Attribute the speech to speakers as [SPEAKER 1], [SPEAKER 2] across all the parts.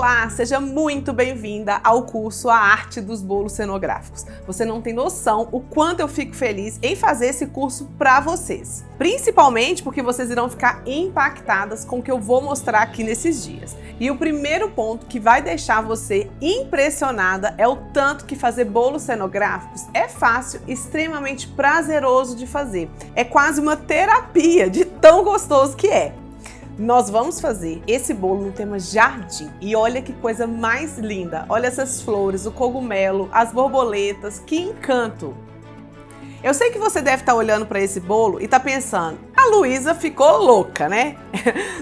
[SPEAKER 1] Olá, seja muito bem-vinda ao curso A Arte dos Bolos Cenográficos. Você não tem noção o quanto eu fico feliz em fazer esse curso para vocês. Principalmente porque vocês irão ficar impactadas com o que eu vou mostrar aqui nesses dias. E o primeiro ponto que vai deixar você impressionada é o tanto que fazer bolos cenográficos é fácil e extremamente prazeroso de fazer. É quase uma terapia de tão gostoso que é. Nós vamos fazer esse bolo no tema jardim e olha que coisa mais linda. Olha essas flores, o cogumelo, as borboletas, que encanto! Eu sei que você deve estar olhando para esse bolo e tá pensando, a Luísa ficou louca, né?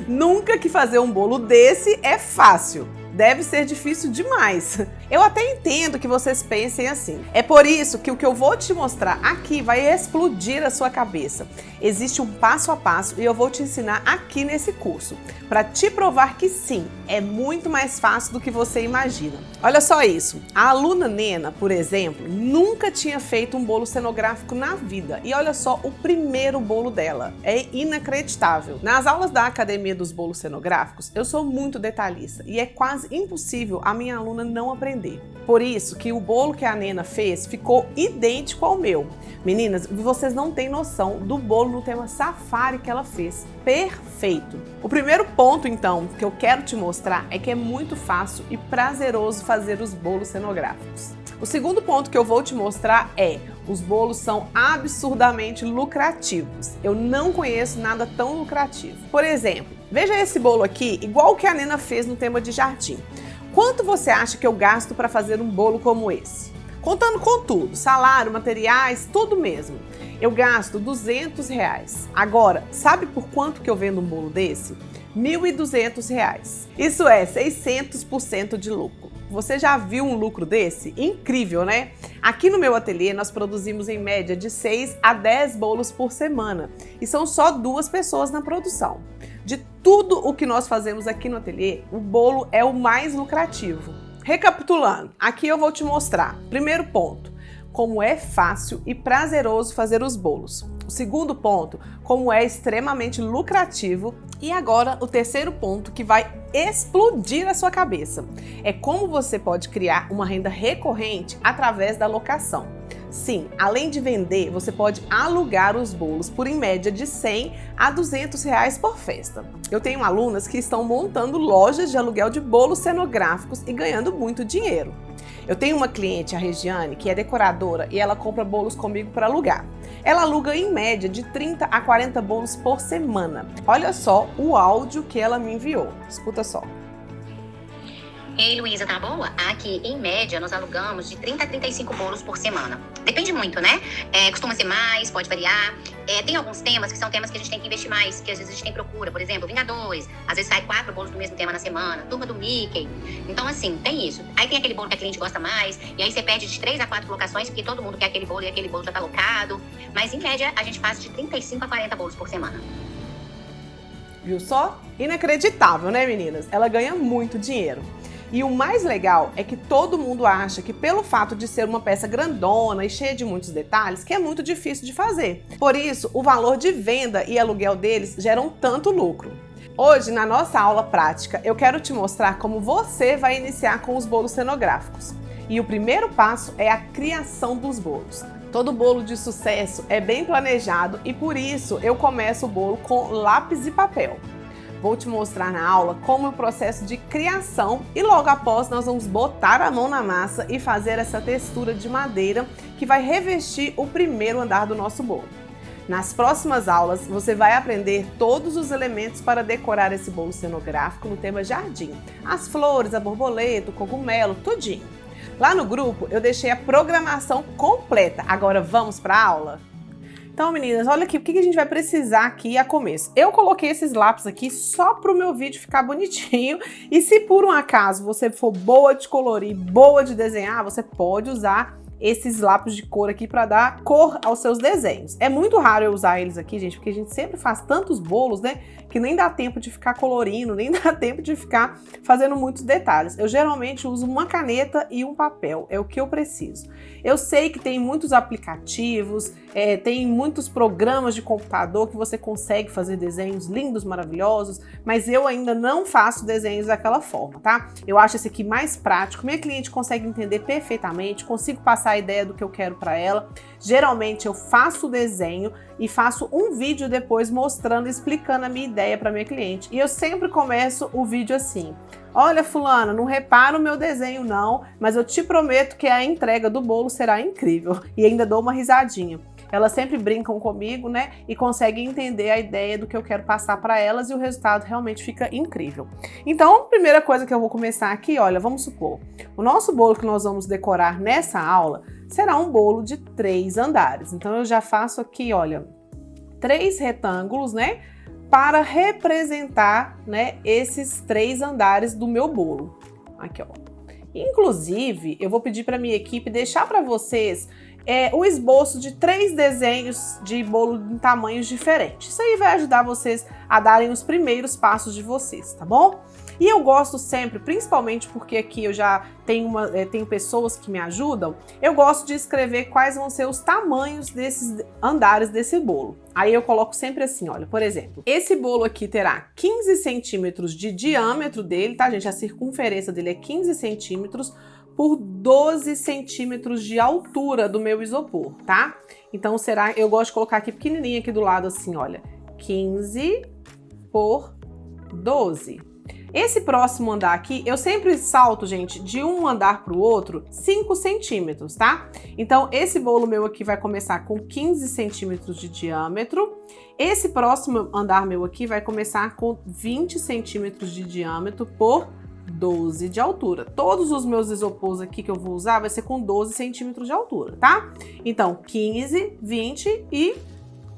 [SPEAKER 1] Nunca que fazer um bolo desse é fácil. Deve ser difícil demais. Eu até entendo que vocês pensem assim. É por isso que o que eu vou te mostrar aqui vai explodir a sua cabeça. Existe um passo a passo e eu vou te ensinar aqui nesse curso, para te provar que sim, é muito mais fácil do que você imagina. Olha só isso. A aluna Nena, por exemplo, nunca tinha feito um bolo cenográfico na vida. E olha só o primeiro bolo dela. É inacreditável. Nas aulas da Academia dos Bolos Cenográficos, eu sou muito detalhista e é quase impossível a minha aluna não aprender. Por isso que o bolo que a Nena fez ficou idêntico ao meu. Meninas, vocês não têm noção do bolo no tema safari que ela fez. Perfeito! O primeiro ponto, então, que eu quero te mostrar é que é muito fácil e prazeroso fazer os bolos cenográficos. O segundo ponto que eu vou te mostrar é: os bolos são absurdamente lucrativos. Eu não conheço nada tão lucrativo. Por exemplo, veja esse bolo aqui, igual o que a Nena fez no tema de jardim. Quanto você acha que eu gasto para fazer um bolo como esse? Contando com tudo, salário, materiais, tudo mesmo. Eu gasto R$200. Agora, sabe por quanto que eu vendo um bolo desse? R$1.200. Isso é 600% de lucro. Você já viu um lucro desse? Incrível, né? Aqui no meu ateliê nós produzimos em média de 6 a 10 bolos por semana e são só 2 pessoas na produção. De tudo o que nós fazemos aqui no ateliê, o bolo é o mais lucrativo. Recapitulando, aqui eu vou te mostrar. Primeiro ponto, como é fácil e prazeroso fazer os bolos. O segundo ponto, como é extremamente lucrativo. E agora o terceiro ponto que vai explodir a sua cabeça. É como você pode criar uma renda recorrente através da locação. Sim, além de vender, você pode alugar os bolos por em média de R$100 a R$200 por festa. Eu tenho alunas que estão montando lojas de aluguel de bolos cenográficos e ganhando muito dinheiro. Eu tenho uma cliente, a Regiane, que é decoradora e ela compra bolos comigo para alugar. Ela aluga em média de 30 a 40 bolos por semana. Olha só o áudio que ela me enviou. Escuta só.
[SPEAKER 2] Ei, Luísa, tá boa? Aqui, em média, nós alugamos de 30 a 35 bolos por semana. Depende muito, né? Costuma ser mais, pode variar. Tem alguns temas que são temas que a gente tem que investir mais, que às vezes a gente tem procura. Por exemplo, Vingadores. Às vezes sai 4 bolos do mesmo tema na semana. Turma do Mickey. Então, assim, tem isso. Aí tem aquele bolo que a cliente gosta mais. E aí você pede de 3 a 4 locações, porque todo mundo quer aquele bolo e aquele bolo já tá locado. Mas, em média, a gente faz de 35 a 40 bolos por semana.
[SPEAKER 1] Viu só? Inacreditável, né, meninas? Ela ganha muito dinheiro. E o mais legal é que todo mundo acha que pelo fato de ser uma peça grandona e cheia de muitos detalhes, que é muito difícil de fazer. Por isso, o valor de venda e aluguel deles geram tanto lucro. Hoje, na nossa aula prática, eu quero te mostrar como você vai iniciar com os bolos cenográficos. E o primeiro passo é a criação dos bolos. Todo bolo de sucesso é bem planejado e por isso eu começo o bolo com lápis e papel. Vou te mostrar na aula como é o processo de criação e logo após nós vamos botar a mão na massa e fazer essa textura de madeira que vai revestir o primeiro andar do nosso bolo. Nas próximas aulas você vai aprender todos os elementos para decorar esse bolo cenográfico no tema jardim. As flores, a borboleta, o cogumelo, tudinho. Lá no grupo eu deixei a programação completa. Agora vamos para a aula? Então, meninas, olha aqui, o que a gente vai precisar aqui a começo. Eu coloquei esses lápis aqui só para o meu vídeo ficar bonitinho. E se por um acaso você for boa de colorir, boa de desenhar, você pode usar esses lápis de cor aqui para dar cor aos seus desenhos. É muito raro eu usar eles aqui, gente, porque a gente sempre faz tantos bolos, né, que nem dá tempo de ficar colorindo, nem dá tempo de ficar fazendo muitos detalhes. Eu geralmente uso uma caneta e um papel, é o que eu preciso. Eu sei que tem muitos aplicativos, tem muitos programas de computador que você consegue fazer desenhos lindos, maravilhosos, mas eu ainda não faço desenhos daquela forma, tá? Eu acho esse aqui mais prático, minha cliente consegue entender perfeitamente, consigo passar a ideia do que eu quero para ela. Geralmente eu faço o desenho e faço um vídeo depois mostrando, explicando a minha ideia para minha cliente. E eu sempre começo o vídeo assim: olha, fulana, não repara o meu desenho não, mas eu te prometo que a entrega do bolo será incrível. E ainda dou uma risadinha. Elas sempre brincam comigo, né? E conseguem entender a ideia do que eu quero passar para elas e o resultado realmente fica incrível. Então, a primeira coisa que eu vou começar aqui, olha, vamos supor, o nosso bolo que nós vamos decorar nessa aula será um bolo de 3 andares. Então, eu já faço aqui, olha, 3 retângulos, né? Para representar, né, esses 3 andares do meu bolo. Aqui, ó. Inclusive, eu vou pedir para minha equipe deixar para vocês o esboço de 3 desenhos de bolo em tamanhos diferentes. Isso aí vai ajudar vocês a darem os primeiros passos de vocês, tá bom? E eu gosto sempre, principalmente porque aqui eu já tenho pessoas que me ajudam, eu gosto de escrever quais vão ser os tamanhos desses andares desse bolo. Aí eu coloco sempre assim, olha, por exemplo, esse bolo aqui terá 15 centímetros de diâmetro dele, tá, gente? A circunferência dele é 15 centímetros por 12 centímetros de altura do meu isopor, tá? Então eu gosto de colocar aqui pequenininho aqui do lado assim, olha, 15 por 12. Esse próximo andar aqui, eu sempre salto, gente, de um andar para o outro 5 centímetros, tá? Então, esse bolo meu aqui vai começar com 15 centímetros de diâmetro. Esse próximo andar meu aqui vai começar com 20 centímetros de diâmetro por 12 de altura. Todos os meus isopores aqui que eu vou usar vai ser com 12 centímetros de altura, tá? Então, 15, 20 e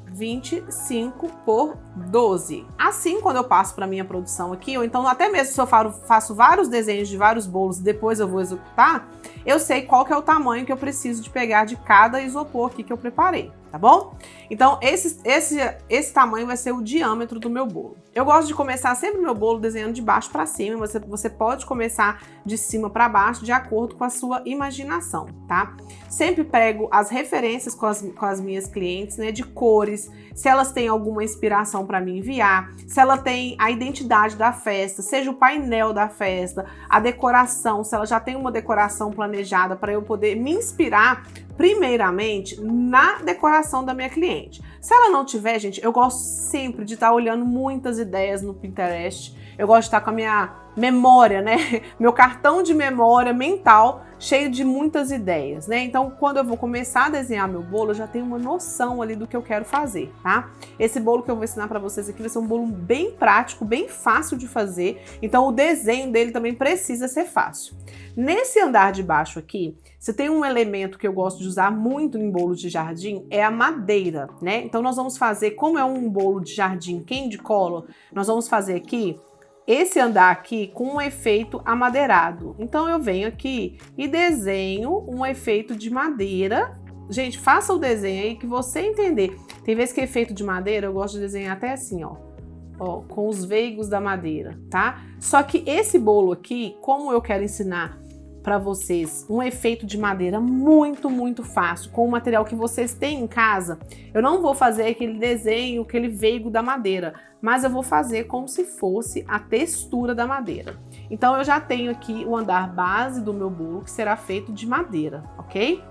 [SPEAKER 1] 25 por 12. Assim, quando eu passo para minha produção aqui, ou então até mesmo se eu faço vários desenhos de vários bolos e depois eu vou executar, eu sei qual que é o tamanho que eu preciso de pegar de cada isopor aqui que eu preparei, tá bom? Então, esse tamanho vai ser o diâmetro do meu bolo. Eu gosto de começar sempre o meu bolo desenhando de baixo para cima, você pode começar de cima para baixo de acordo com a sua imaginação, tá? Sempre pego as referências com as minhas clientes, né, de cores, se elas têm alguma inspiração para me enviar, se ela tem a identidade da festa, seja o painel da festa, a decoração, se ela já tem uma decoração planejada para eu poder me inspirar primeiramente na decoração da minha cliente. Se ela não tiver, gente, eu gosto sempre de estar olhando muitas ideias no Pinterest. Eu gosto de estar com a minha memória, né? Meu cartão de memória mental cheio de muitas ideias, né? Então, quando eu vou começar a desenhar meu bolo, eu já tenho uma noção ali do que eu quero fazer, tá? Esse bolo que eu vou ensinar para vocês aqui vai ser um bolo bem prático, bem fácil de fazer. Então, o desenho dele também precisa ser fácil. Nesse andar de baixo aqui, se tem um elemento que eu gosto de usar muito em bolos de jardim, é a madeira, né? Então, nós vamos fazer, como é um bolo de jardim candy color, nós vamos fazer aqui esse andar aqui com um efeito amadeirado. Então, eu venho aqui e desenho um efeito de madeira. Gente, faça o desenho aí que você entender. Tem vezes que é efeito de madeira, eu gosto de desenhar até assim, ó, com os veigos da madeira, tá? Só que esse bolo aqui, como eu quero ensinar para vocês um efeito de madeira muito, muito fácil, com o material que vocês têm em casa, eu não vou fazer aquele desenho, aquele veigo da madeira, mas eu vou fazer como se fosse a textura da madeira. Então, eu já tenho aqui o andar base do meu bolo, que será feito de madeira, ok?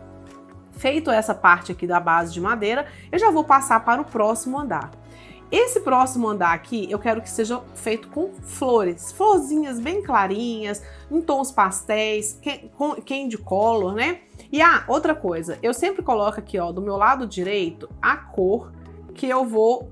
[SPEAKER 1] Feito essa parte aqui da base de madeira, eu já vou passar para o próximo andar. Esse próximo andar aqui, eu quero que seja feito com flores, florzinhas bem clarinhas, em tons pastéis, candy color, né? E outra coisa, eu sempre coloco aqui, ó, do meu lado direito, a cor que eu vou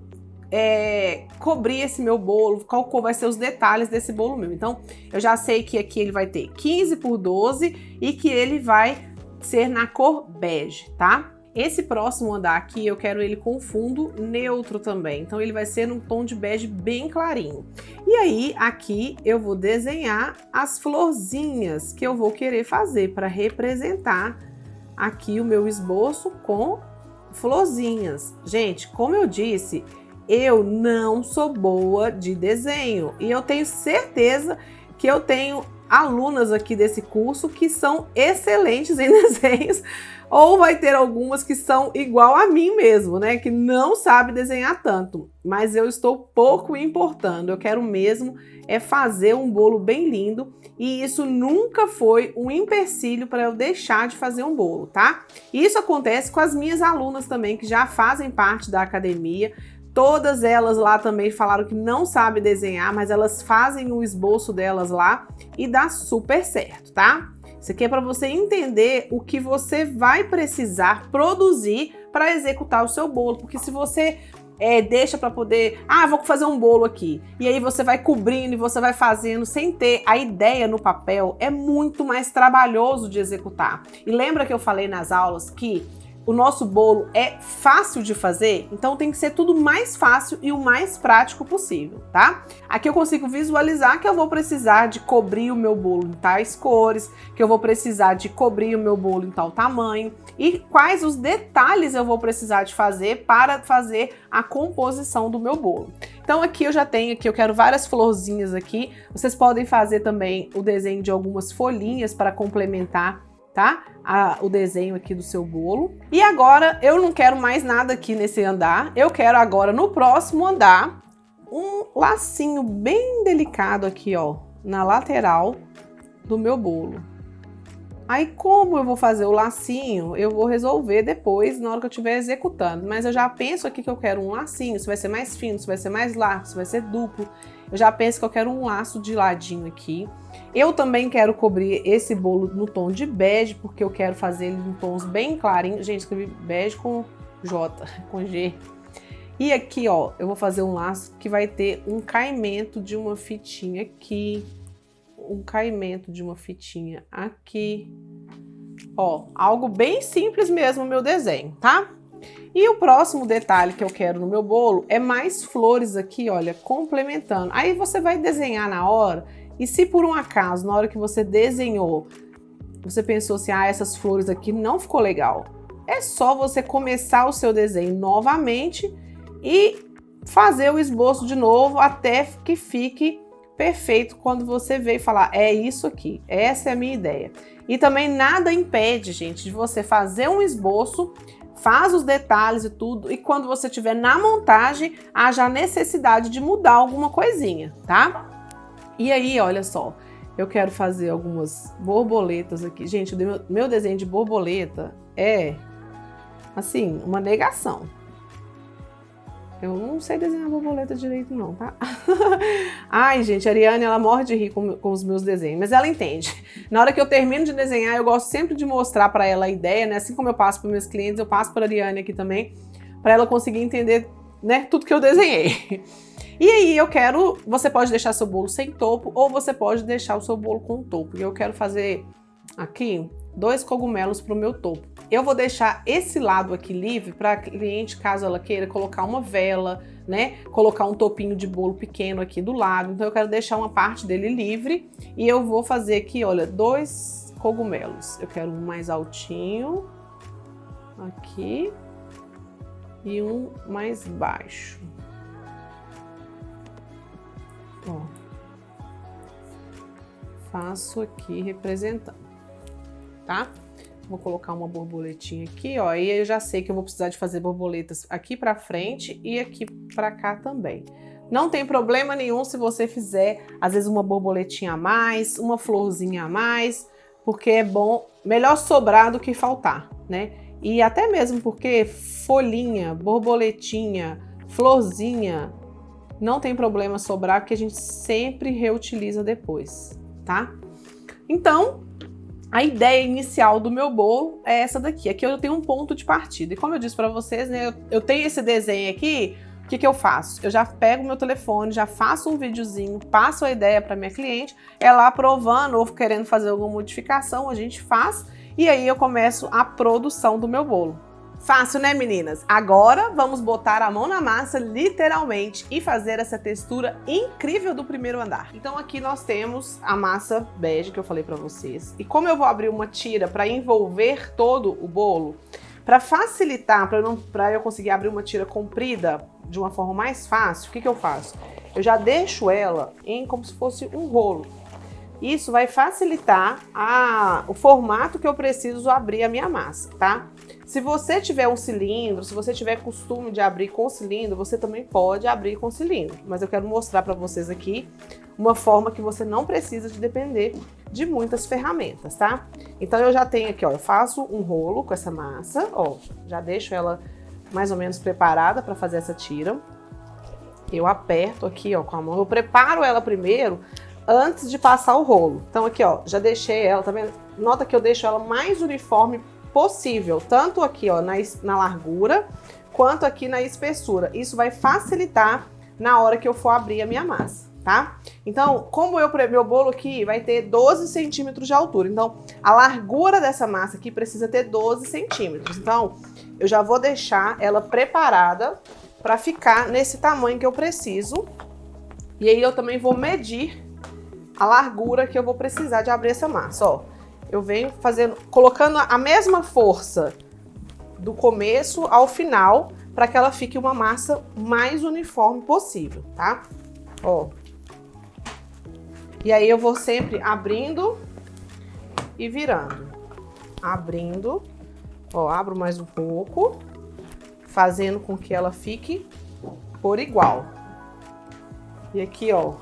[SPEAKER 1] cobrir esse meu bolo, qual cor vai ser os detalhes desse bolo meu. Então, eu já sei que aqui ele vai ter 15 por 12 e que ele vai ser na cor bege, tá? Esse próximo andar aqui, eu quero ele com fundo neutro também. Então, ele vai ser num tom de bege bem clarinho. E aí, aqui, eu vou desenhar as florzinhas que eu vou querer fazer para representar aqui o meu esboço com florzinhas. Gente, como eu disse, eu não sou boa de desenho e eu tenho certeza que eu tenho alunas aqui desse curso que são excelentes em desenhos, ou vai ter algumas que são igual a mim mesmo, né? Que não sabe desenhar tanto. Mas eu estou pouco importando. Eu quero mesmo fazer um bolo bem lindo e isso nunca foi um empecilho para eu deixar de fazer um bolo, tá? Isso acontece com as minhas alunas também, que já fazem parte da academia. Todas elas lá também falaram que não sabem desenhar, mas elas fazem o esboço delas lá e dá super certo, tá? Isso aqui é para você entender o que você vai precisar produzir para executar o seu bolo, porque se você deixa para poder, vou fazer um bolo aqui, e aí você vai cobrindo e você vai fazendo sem ter a ideia no papel, é muito mais trabalhoso de executar. E lembra que eu falei nas aulas que o nosso bolo é fácil de fazer, então tem que ser tudo mais fácil e o mais prático possível, tá? Aqui eu consigo visualizar que eu vou precisar de cobrir o meu bolo em tais cores, que eu vou precisar de cobrir o meu bolo em tal tamanho e quais os detalhes eu vou precisar de fazer para fazer a composição do meu bolo. Então aqui eu já tenho, eu quero várias florzinhas aqui, vocês podem fazer também o desenho de algumas folhinhas para complementar, tá? O desenho aqui do seu bolo. E agora eu não quero mais nada aqui nesse andar, eu quero agora no próximo andar um lacinho bem delicado aqui, ó, na lateral do meu bolo. Aí como eu vou fazer o lacinho, eu vou resolver depois na hora que eu estiver executando, mas eu já penso aqui que eu quero um lacinho, se vai ser mais fino, se vai ser mais largo, se vai ser duplo. Eu já penso que eu quero um laço de ladinho aqui. Eu também quero cobrir esse bolo no tom de bege, porque eu quero fazer ele em tons bem clarinhos. Gente, escrevi bege com J, com G. E aqui, ó, eu vou fazer um laço que vai ter um caimento de uma fitinha aqui. Um caimento de uma fitinha aqui. Ó, algo bem simples mesmo o meu desenho, tá? E o próximo detalhe que eu quero no meu bolo é mais flores aqui, olha, complementando. Aí você vai desenhar na hora e se por um acaso, na hora que você desenhou, você pensou assim, essas flores aqui não ficou legal. É só você começar o seu desenho novamente e fazer o esboço de novo até que fique perfeito quando você veio falar, é isso aqui, essa é a minha ideia. E também nada impede, gente, de você fazer um esboço, faz os detalhes e tudo, e quando você estiver na montagem, haja a necessidade de mudar alguma coisinha, tá? E aí, olha só, eu quero fazer algumas borboletas aqui. Gente, o meu desenho de borboleta é, assim, uma negação. Eu não sei desenhar borboleta direito não, tá? Ai, gente, a Ariane, ela morre de rir com os meus desenhos, mas ela entende. Na hora que eu termino de desenhar, eu gosto sempre de mostrar para ela a ideia, né? Assim como eu passo para meus clientes, eu passo para a Ariane aqui também, para ela conseguir entender, né, tudo que eu desenhei. E aí eu quero, você pode deixar seu bolo sem topo ou você pode deixar o seu bolo com topo. E eu quero fazer aqui 2 cogumelos para o meu topo. Eu vou deixar esse lado aqui livre para a cliente, caso ela queira colocar uma vela, né? Colocar um topinho de bolo pequeno aqui do lado. Então eu quero deixar uma parte dele livre e eu vou fazer aqui, olha, 2 cogumelos. Eu quero um mais altinho aqui e um mais baixo. Ó. Faço aqui representando, tá? Vou colocar uma borboletinha aqui, ó, e eu já sei que eu vou precisar de fazer borboletas aqui pra frente e aqui pra cá também. Não tem problema nenhum se você fizer, às vezes, uma borboletinha a mais, uma florzinha a mais, porque é bom, melhor sobrar do que faltar, né? E até mesmo porque folhinha, borboletinha, florzinha, não tem problema sobrar, porque a gente sempre reutiliza depois, tá? Então, a ideia inicial do meu bolo é essa daqui. Aqui eu tenho um ponto de partida. E como eu disse para vocês, né, eu tenho esse desenho aqui, o que eu faço? Eu já pego meu telefone, já faço um videozinho, passo a ideia para minha cliente, ela aprovando ou querendo fazer alguma modificação, a gente faz, e aí eu começo a produção do meu bolo. Fácil, né, meninas? Agora vamos botar a mão na massa, literalmente, e fazer essa textura incrível do primeiro andar. Então aqui nós temos a massa bege que eu falei pra vocês. E como eu vou abrir uma tira para envolver todo o bolo, para facilitar, para eu conseguir abrir uma tira comprida de uma forma mais fácil, o que eu faço? Eu já deixo ela em como se fosse um rolo. Isso vai facilitar o formato que eu preciso abrir a minha massa, tá? Se você tiver um cilindro, se você tiver costume de abrir com cilindro, você também pode abrir com cilindro. Mas eu quero mostrar para vocês aqui uma forma que você não precisa de depender de muitas ferramentas, tá? Então eu já tenho aqui, ó, eu faço um rolo com essa massa, ó, já deixo ela mais ou menos preparada para fazer essa tira. Eu aperto aqui, ó, com a mão, eu preparo ela primeiro antes de passar o rolo. Então aqui, ó, já deixei ela, tá vendo? Nota que eu deixo ela mais uniforme possível, tanto aqui, ó, na largura, quanto aqui na espessura. Isso vai facilitar na hora que eu for abrir a minha massa, tá? Então, como meu bolo aqui vai ter 12 centímetros de altura, então a largura dessa massa aqui precisa ter 12 centímetros. Então, eu já vou deixar ela preparada para ficar nesse tamanho que eu preciso. E aí eu também vou medir a largura que eu vou precisar de abrir essa massa, ó. Eu venho colocando a mesma força do começo ao final para que ela fique uma massa mais uniforme possível, tá? Ó. E aí eu vou sempre abrindo e virando. Abrindo, ó, abro mais um pouco, fazendo com que ela fique por igual. E aqui, ó,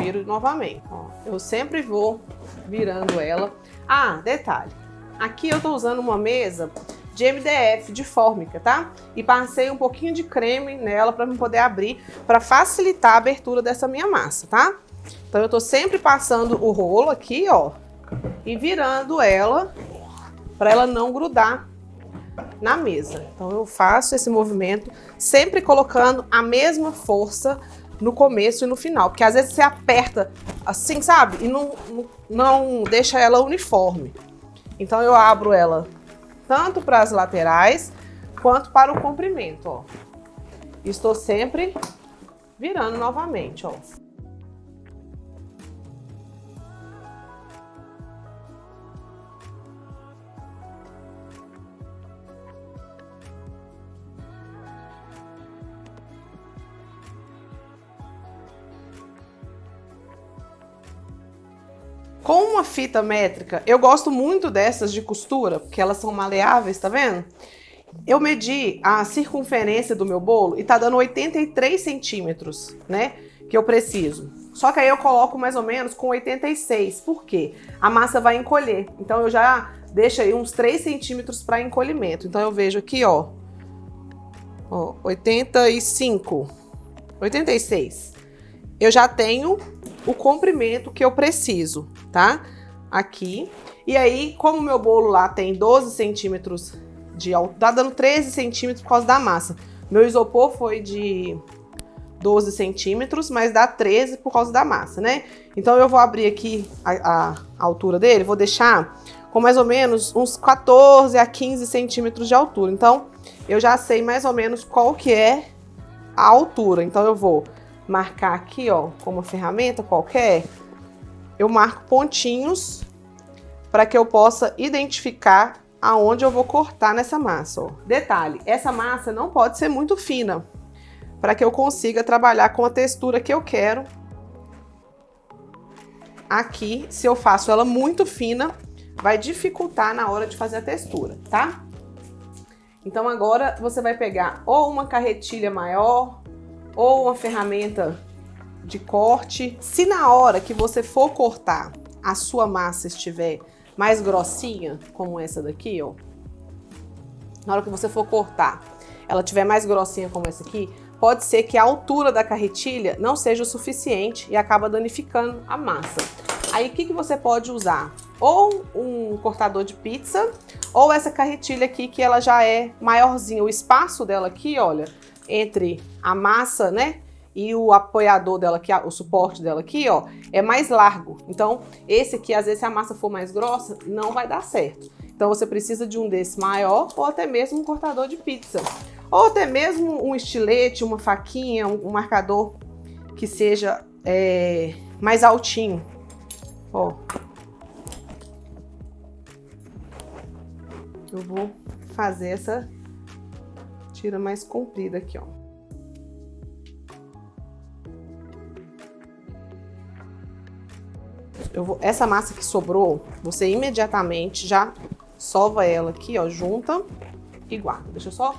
[SPEAKER 1] viro novamente. Ó, eu sempre vou virando ela. Ah, detalhe, aqui eu tô usando uma mesa de MDF, de fórmica, tá? E passei um pouquinho de creme nela para eu poder abrir, para facilitar a abertura dessa minha massa, tá? Então eu tô sempre passando o rolo aqui, ó, e virando ela para ela não grudar na mesa. Então eu faço esse movimento sempre colocando a mesma força no começo e no final, porque às vezes você aperta assim, sabe? E não deixa ela uniforme. Então eu abro ela tanto para as laterais quanto para o comprimento, ó. Estou sempre virando novamente, ó. Com uma fita métrica, eu gosto muito dessas de costura, porque elas são maleáveis, tá vendo? Eu medi a circunferência do meu bolo e tá dando 83 centímetros, né? Que eu preciso. Só que aí eu coloco mais ou menos com 86, por quê? A massa vai encolher. Então eu já deixo aí uns 3 centímetros para encolhimento. Então eu vejo aqui, ó, 85, 86. Eu já tenho o comprimento que eu preciso, tá? Aqui. E aí, como o meu bolo lá tem 12 centímetros de altura, tá dando 13 centímetros por causa da massa. Meu isopor foi de 12 centímetros, mas dá 13 por causa da massa, né? Então eu vou abrir aqui a altura dele, vou deixar com mais ou menos uns 14 a 15 centímetros de altura. Então eu já sei mais ou menos qual que é a altura. Então eu vou marcar aqui, ó, com uma ferramenta qualquer, eu marco pontinhos para que eu possa identificar aonde eu vou cortar nessa massa, ó. Detalhe, essa massa não pode ser muito fina, para que eu consiga trabalhar com a textura que eu quero. Aqui, se eu faço ela muito fina, vai dificultar na hora de fazer a textura, tá? Então agora você vai pegar ou uma carretilha maior, ou uma ferramenta de corte. Se na hora que você for cortar, a sua massa estiver mais grossinha, como essa daqui, ó. Na hora que você for cortar, ela estiver mais grossinha como essa aqui, pode ser que a altura da carretilha não seja o suficiente e acaba danificando a massa. Aí o que você pode usar? Ou um cortador de pizza, ou essa carretilha aqui que ela já é maiorzinha. O espaço dela aqui, olha, entre a massa, né, e o apoiador dela aqui, o suporte dela aqui, ó, é mais largo. Então, esse aqui, às vezes, se a massa for mais grossa, não vai dar certo. Então você precisa de um desse maior ou até mesmo um cortador de pizza. Ou até mesmo um estilete, uma faquinha, um marcador que seja mais altinho. Ó. Eu vou fazer essa tira mais comprida aqui, ó. Essa massa que sobrou, você imediatamente já sova ela aqui, ó, junta e guarda. Deixa eu só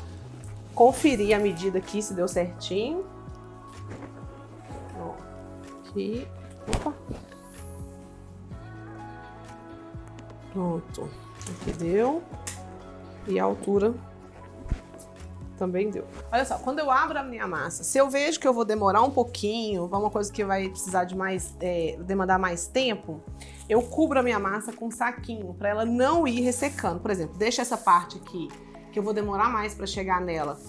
[SPEAKER 1] conferir a medida aqui, se deu certinho. Ó, aqui. Opa. Pronto. Aqui deu. E a altura também deu. Olha só, quando eu abro a minha massa, se eu vejo que eu vou demorar um pouquinho, uma coisa que vai precisar de mais, demandar mais tempo, eu cubro a minha massa com um saquinho, para ela não ir ressecando. Por exemplo, deixa essa parte aqui, que eu vou demorar mais para chegar nela,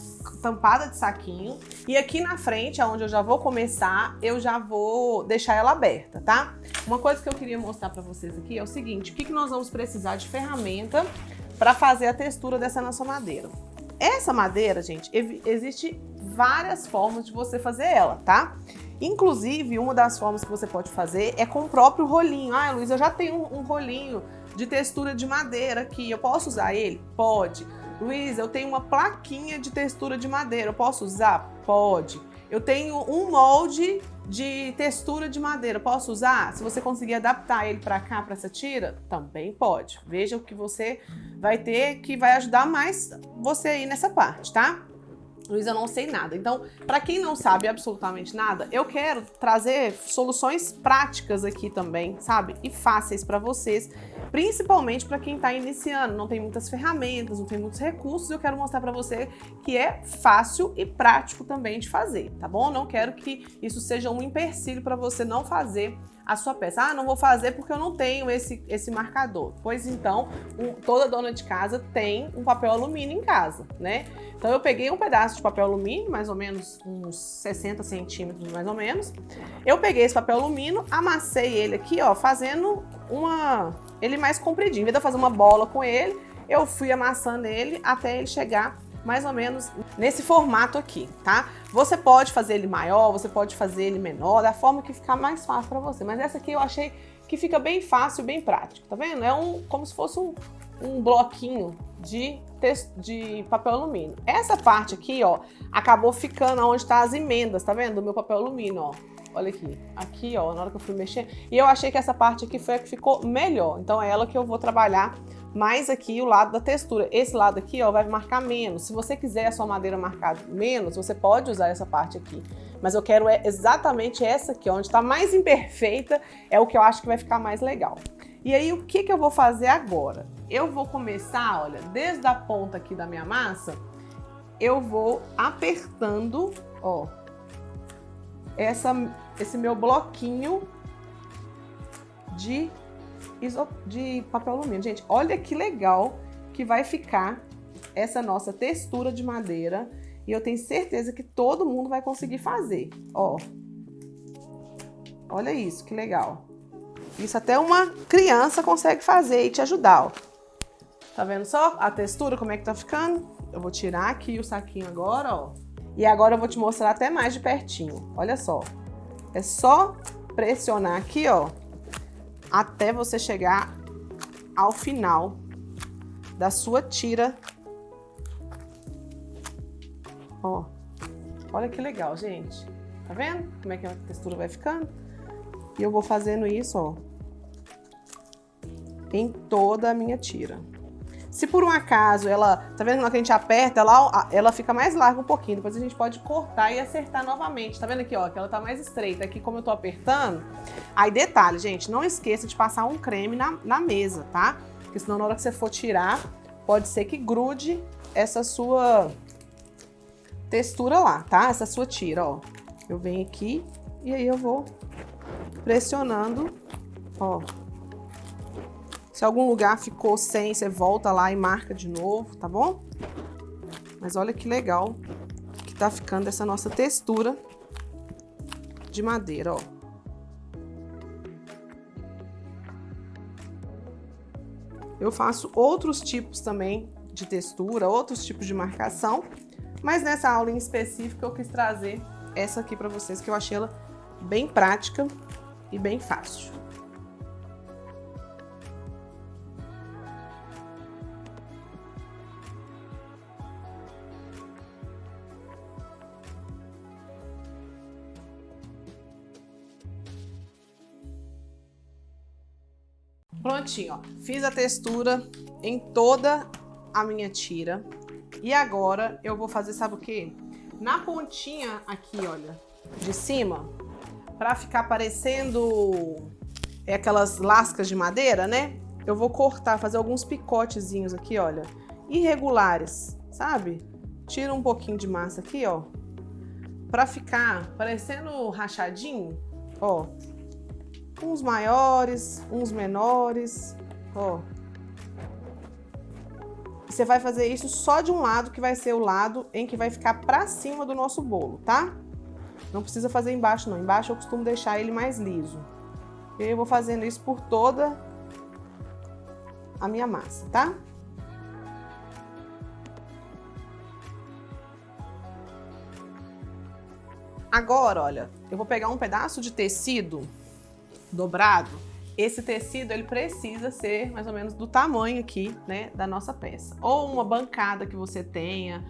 [SPEAKER 1] tampada de saquinho. E aqui na frente, onde eu já vou começar, eu já vou deixar ela aberta, tá? Uma coisa que eu queria mostrar para vocês aqui é o seguinte, o que nós vamos precisar de ferramenta para fazer a textura dessa nossa madeira. Essa madeira, gente, existe várias formas de você fazer ela, tá? Inclusive, uma das formas que você pode fazer é com o próprio rolinho. Ah, Luiz, eu já tenho um rolinho de textura de madeira aqui, eu posso usar ele? Pode. Luiz, eu tenho uma plaquinha de textura de madeira, eu posso usar? Pode. Eu tenho um molde de textura de madeira, posso usar? Se você conseguir adaptar ele para cá, para essa tira, também pode. Veja o que você vai ter que vai ajudar mais você aí nessa parte, tá? Luiz, eu não sei nada. Então, para quem não sabe absolutamente nada, eu quero trazer soluções práticas aqui também, sabe? E fáceis para vocês, principalmente para quem está iniciando, não tem muitas ferramentas, não tem muitos recursos. Eu quero mostrar para você que é fácil e prático também de fazer, tá bom? Não quero que isso seja um empecilho para você não fazer a sua peça. Ah, não vou fazer porque eu não tenho esse marcador. Pois então, toda dona de casa tem um papel alumínio em casa, né? Então eu peguei um pedaço de papel alumínio, mais ou menos uns 60 centímetros, mais ou menos. Eu peguei esse papel alumínio, amassei ele aqui, ó, fazendo ele mais compridinho. Em vez de eu fazer uma bola com ele, eu fui amassando ele até ele chegar mais ou menos nesse formato aqui, tá? Você pode fazer ele maior, você pode fazer ele menor, da forma que ficar mais fácil para você. Mas essa aqui eu achei que fica bem fácil, bem prático, tá vendo? É como se fosse um bloquinho de papel alumínio. Essa parte aqui, ó, acabou ficando onde tá as emendas, tá vendo? Do meu papel alumínio, ó. Olha aqui. Aqui, ó, na hora que eu fui mexer. E eu achei que essa parte aqui foi a que ficou melhor. Então é ela que eu vou trabalhar mais aqui o lado da textura. Esse lado aqui, ó, vai marcar menos. Se você quiser a sua madeira marcar menos, você pode usar essa parte aqui. Mas eu quero exatamente essa aqui, ó, onde tá mais imperfeita, é o que eu acho que vai ficar mais legal. E aí, o que eu vou fazer agora? Eu vou começar, olha, desde a ponta aqui da minha massa, eu vou apertando, ó, esse meu bloquinho de papel alumínio. Gente, olha que legal que vai ficar essa nossa textura de madeira. E eu tenho certeza que todo mundo vai conseguir fazer, ó. Olha isso, que legal. Isso até uma criança consegue fazer e te ajudar, ó. Tá vendo só a textura, como é que tá ficando? Eu vou tirar aqui o saquinho agora, ó. E agora eu vou te mostrar até mais de pertinho. Olha só. É só pressionar aqui, ó, até você chegar ao final da sua tira. Ó. Olha que legal, gente. Tá vendo como é que a textura vai ficando? E eu vou fazendo isso, ó, em toda a minha tira. Se por um acaso ela, tá vendo, quando a gente aperta, ela fica mais larga um pouquinho, depois a gente pode cortar e acertar novamente. Tá vendo aqui, ó, que ela tá mais estreita. Aqui, como eu tô apertando, aí detalhe, gente, não esqueça de passar um creme na mesa, tá? Porque senão na hora que você for tirar, pode ser que grude essa sua textura lá, tá? Essa sua tira, ó. Eu venho aqui e aí eu vou pressionando, ó. Se algum lugar ficou sem, você volta lá e marca de novo, tá bom? Mas olha que legal que tá ficando essa nossa textura de madeira, ó. eu faço outros tipos também de textura, outros tipos de marcação, mas nessa aula em específico eu quis trazer essa aqui para vocês, que eu achei ela bem prática e bem fácil. Prontinho, ó. Fiz a textura em toda a minha tira. E agora eu vou fazer, sabe o quê? Na pontinha aqui, olha, de cima, pra ficar parecendo aquelas lascas de madeira, né? Eu vou cortar, fazer alguns picotezinhos aqui, olha, irregulares, sabe? Tira um pouquinho de massa aqui, ó, pra ficar parecendo rachadinho, ó. Uns maiores, uns menores, ó. Você vai fazer isso só de um lado, que vai ser o lado em que vai ficar pra cima do nosso bolo, tá? Não precisa fazer embaixo, não. Embaixo eu costumo deixar ele mais liso. E eu vou fazendo isso por toda a minha massa, tá? Agora, olha, eu vou pegar um pedaço de tecido dobrado. Esse tecido, ele precisa ser mais ou menos do tamanho aqui, né, da nossa peça. Ou uma bancada que você tenha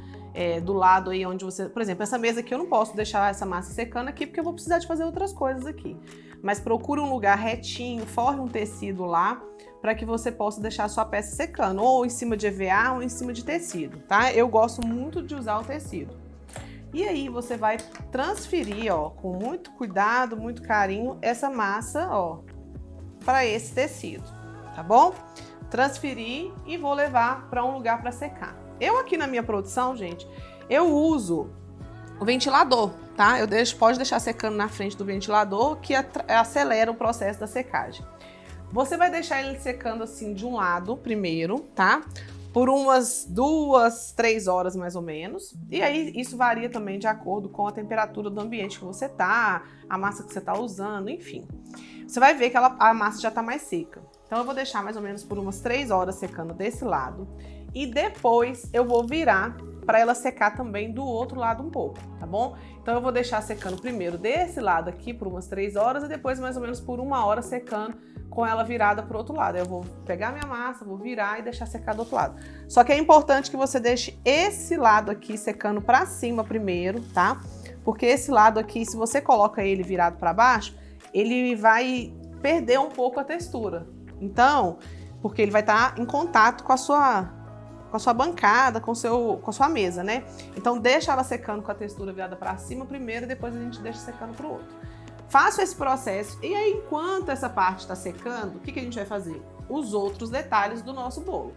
[SPEAKER 1] do lado aí onde você... Por exemplo, essa mesa aqui eu não posso deixar essa massa secando aqui porque eu vou precisar de fazer outras coisas aqui. Mas procure um lugar retinho, forre um tecido lá para que você possa deixar a sua peça secando. Ou em cima de EVA ou em cima de tecido, tá? Eu gosto muito de usar o tecido. E aí você vai transferir, ó, com muito cuidado, muito carinho, essa massa, ó, para esse tecido, tá bom? Transferir e vou levar para um lugar para secar. Eu aqui na minha produção, gente, eu uso o ventilador, tá? Pode deixar secando na frente do ventilador, que acelera o processo da secagem. Você vai deixar ele secando assim de um lado primeiro, tá? Por umas 2, 3 horas mais ou menos. E aí isso varia também de acordo com a temperatura do ambiente que você tá, a massa que você tá usando, enfim. Você vai ver que a massa já tá mais seca. Então eu vou deixar mais ou menos por umas 3 horas secando desse lado. E depois eu vou virar para ela secar também do outro lado um pouco, tá bom? Então eu vou deixar secando primeiro desse lado aqui por umas 3 horas e depois mais ou menos por 1 hora secando com ela virada para o outro lado. Eu vou pegar minha massa, vou virar e deixar secar do outro lado. Só que é importante que você deixe esse lado aqui secando para cima primeiro, tá? Porque esse lado aqui, se você coloca ele virado para baixo, ele vai perder um pouco a textura. Então, porque ele vai estar em contato com a sua bancada, com a sua mesa, né? Então deixa ela secando com a textura virada para cima primeiro e depois a gente deixa secando para o outro. Faço esse processo e aí enquanto essa parte está secando, o que a gente vai fazer? Os outros detalhes do nosso bolo.